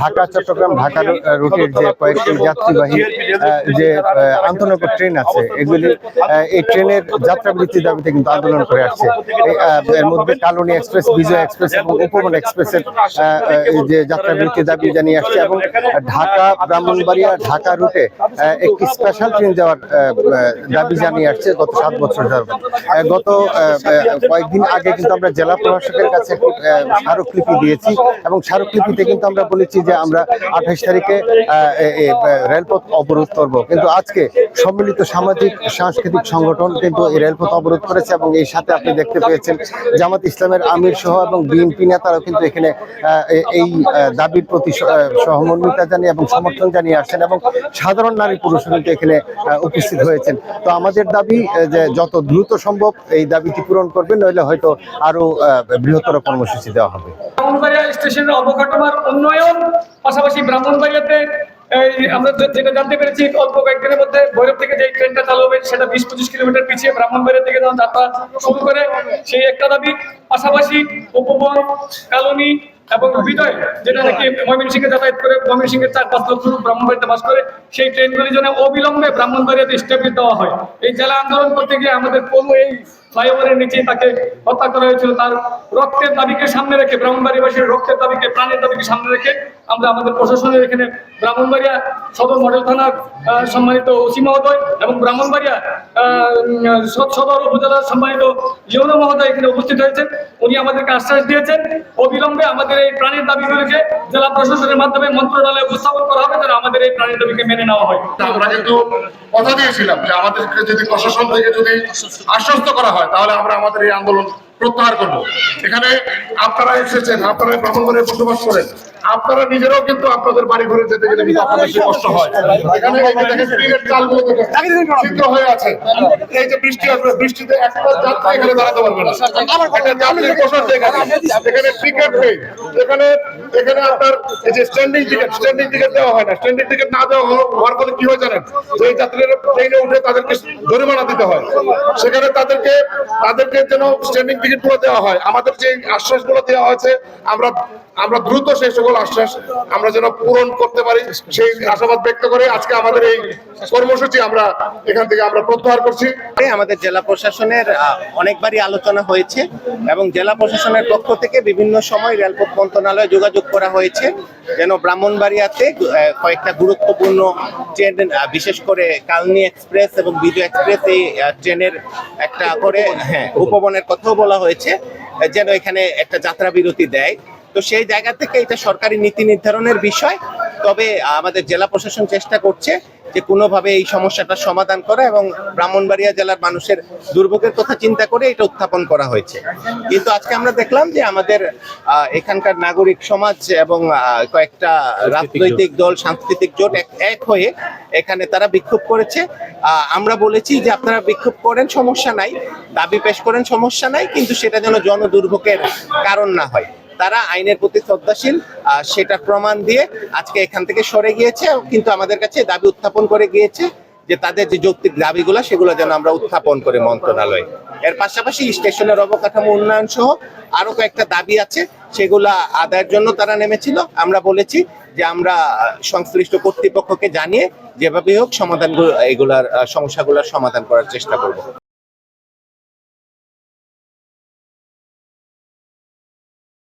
ঢাকা চট্টগ্রাম ঢাকা রুটের যে কয়েকটি যাত্রীবাহী যে আন্তনগর ট্রেন আছে, এগুলি এই ট্রেনের যাত্রাবৃত্তি দাবিতে কিন্তু আন্দোলন করে আসছে। এর মধ্যে কালনী এক্সপ্রেস, বিজয় এক্সপ্রেস এবং উপবন এক্সপ্রেসের যে যাত্রাবৃত্তি দাবি জানিয়ে আসছে এবং ঢাকা ব্রাহ্মণবাড়িয়া ঢাকা রুটে একটি স্পেশাল ট্রেন যাওয়ার দাবি জানিয়ে আসছে গত 7 বছর ধরে। গত কয়েকদিন আগে কিন্তু আমরা জেলা প্রশাসকের কাছে স্মারকলিপি দিয়েছি এবং স্মারকলিপিতে কিন্তু আমরা বলেছি যে আমরা 28 তারিখে রেলপথ অবরোধ করব, কিন্তু আজকে সম্মিলিত সামাজিক সাংস্কৃতিক সংগঠন কিন্তু এই রেলপথ অবরোধ করেছে এবং এই সাথে আপনি দেখতে পেয়েছেন জামাত ইসলামের আমির সহ এবং বিএনপি নেতারাও কিন্তু এখানে এই দাবির প্রতি সহমর্মিতা জানিয়ে এবং সমর্থন জানিয়ে আসছেন এবং সাধারণ নারী পুরুষও কিন্তু এখানে উপস্থিত হয়েছেন। তো আমাদের দাবি যে যত দ্রুত সম্ভব এই দাবিটি পূরণ করবেন, নইলে হয়তো আরো বৃহত্তর কর্মসূচি দেওয়া হবে। ব্রাহ্মণবাড়িয়া স্টেশনের অবকাঠামোর উন্নয়ন, পাশাপাশি ব্রাহ্মণবাড়িয়াতে আমরা যেটা জানতে পেরেছি অল্প কয়েকদিনের মধ্যে ভৈরব থেকে যে ট্রেনটা চালু হবে সেটা 20-25 কিলোমিটার পিছিয়ে ব্রাহ্মণবাড়িয়া থেকে যখন যাত্রা শুরু করে, সেই একটা দাবি। পাশাপাশি উপবন, কালনী এবং বিজয়, যেটা নাকি ময়মনসিংহে যাতায়াত করে ময়মনসিংহের 4-5 লক্ষ লোক ব্রাহ্মণবাড়িতে বাস করে, সেই ট্রেনগুলি যেন অবিলম্বে ব্রাহ্মণবাড়িয়াতে স্টেপলিশ দেওয়া হয়। এই জেলা আন্দোলন করতে গিয়ে আমাদের কোনো এই ফ্লাইওভারের নিচে তাকে হত্যা করা হয়েছিল। তার রক্তের দাবিকে সামনে রেখে, ব্রাহ্মণবাড়িয়াবাসীর রক্তের দাবিকে, প্রাণের দাবিকে সামনে রেখে আমরা আমাদের প্রশাসনের এখানে ব্রাহ্মণবাড়িয়া সদর মডেল থানার সম্মানিত ওসি মহোদয় এবং ব্রাহ্মণবাড়িয়া সদর উপজেলার সম্মানিত ইউনো মহোদয় এখানে উপস্থিত হয়েছেন। উনি আমাদেরকে আশ্বাস দিয়েছেন অবিলম্বে আমাদের এই প্রাণের দাবিগুলিকে জেলা প্রশাসনের মাধ্যমে মন্ত্রণালয়ে উপস্থাপন করা হবে, যেন আমাদের এই প্রাণের দাবিকে মেনে নেওয়া হয়। আমরা কিন্তু কথা দিয়েছিলাম যে আমাদেরকে যদি প্রশাসন থেকে যদি আশ্বস্ত করা হয় তাহলে আমরা আমাদের এই আন্দোলন প্রত্যাহার করবো। এখানে আপনারা এসেছেন, আপনারা ব্রাহ্মণবাড়িয়ায় বসবাস করেন, আপনারা নিজেরাও কিন্তু আপনাদের বাড়ি ঘরে যেতে গেলে কিন্তু আপনাদের কষ্ট হয়। এখানে চালগুলো ছিদ্র হয়ে আছে, এই যে বৃষ্টি আসবে, বৃষ্টিতে একটা যাত্রা এখানে দাঁড়াতে পারবে না, একটা যাত্রীর বসার জায়গা নেই, এখানে টিকিট নেই, এখানে আপনার এই যে স্ট্যান্ডিং টিকিট দেওয়া হয় না। স্ট্যান্ডিং টিকিট না দেওয়া হওয়ার ফলে কি হয় জানেন, যে যাত্রীরা ট্রেনে উঠে তাদেরকে জরিমানা দিতে হয়, সেখানে তাদেরকে যেন স্ট্যান্ডিং টিকিট গুলো দেওয়া হয়। আমাদের যে আশ্বাস গুলো দেওয়া হয়েছে আমরা দ্রুত সেই সকল আশ্বাস আমরা যেন পূরণ করতে পারি, সেই আশাবাদ ব্যক্ত করে আজকে আমাদের এই কর্মসূচি আমরা এখান থেকে আমরা প্রত্যাহার করছি। আমাদের জেলা প্রশাসনের অনেকবারই আলোচনা হয়েছে এবং জেলা প্রশাসনের পক্ষ থেকে বিভিন্ন সময় রেলপথ মন্ত্রণালয়ে যোগাযোগ করা হয়েছে যেন ব্রাহ্মণবাড়িয়াতে কয়েকটা গুরুত্বপূর্ণ ট্রেন, বিশেষ করে কালনী এক্সপ্রেস এবং বিজয় এক্সপ্রেস, এই ট্রেনের একটা করে উপবনের কথাও বলা হয়েছে যেন এখানে একটা যাত্রা বিরতি দেয়। তো সেই জায়গা থেকে এটা সরকারি নীতি নির্ধারণের বিষয়, তবে আমাদের জেলা প্রশাসন চেষ্টা করছে যে কোনোভাবে এই সমস্যাটা সমাধান করা এবং ব্রাহ্মণবাড়িয়া জেলার মানুষের দুর্ভোগের কথা চিন্তা করে এটা উত্থাপন করা হয়েছে। কিন্তু আজকে আমরা দেখলাম যে আমাদের এখানকার নাগরিক সমাজ এবং কয়েকটা রাজনৈতিক দল, সাংস্কৃতিক জোট এক হয়ে এখানে তারা বিক্ষোভ করেছে। আমরা বলেছি যে আপনারা বিক্ষোভ করেন, সমস্যা নাই, দাবি পেশ করেন, সমস্যা নাই, কিন্তু সেটা যেন জনদুর্ভোগের কারণ না হয়। তারা আইনের প্রতি শ্রদ্ধাশীল, সেটা প্রমাণ দিয়ে আজকে এখান থেকে সরে গিয়েছে, কিন্তু আমাদের কাছে দাবি উত্থাপন করে গিয়েছে যে তাদের যে যৌক্তিক দাবিগুলো সেগুলো যেন আমরা উত্থাপন করে মন্ত্রণালয়ে। এর পাশাপাশি স্টেশনের অবকাঠামো উন্নয়ন সহ আরো কয়েকটা দাবি আছে, সেগুলা আদায়ের জন্য তারা নেমেছিল। আমরা বলেছি যে আমরা সংশ্লিষ্ট কর্তৃপক্ষকে জানিয়ে যেভাবে হোক এগুলার সমস্যাগুলোর সমাধান করার চেষ্টা করব।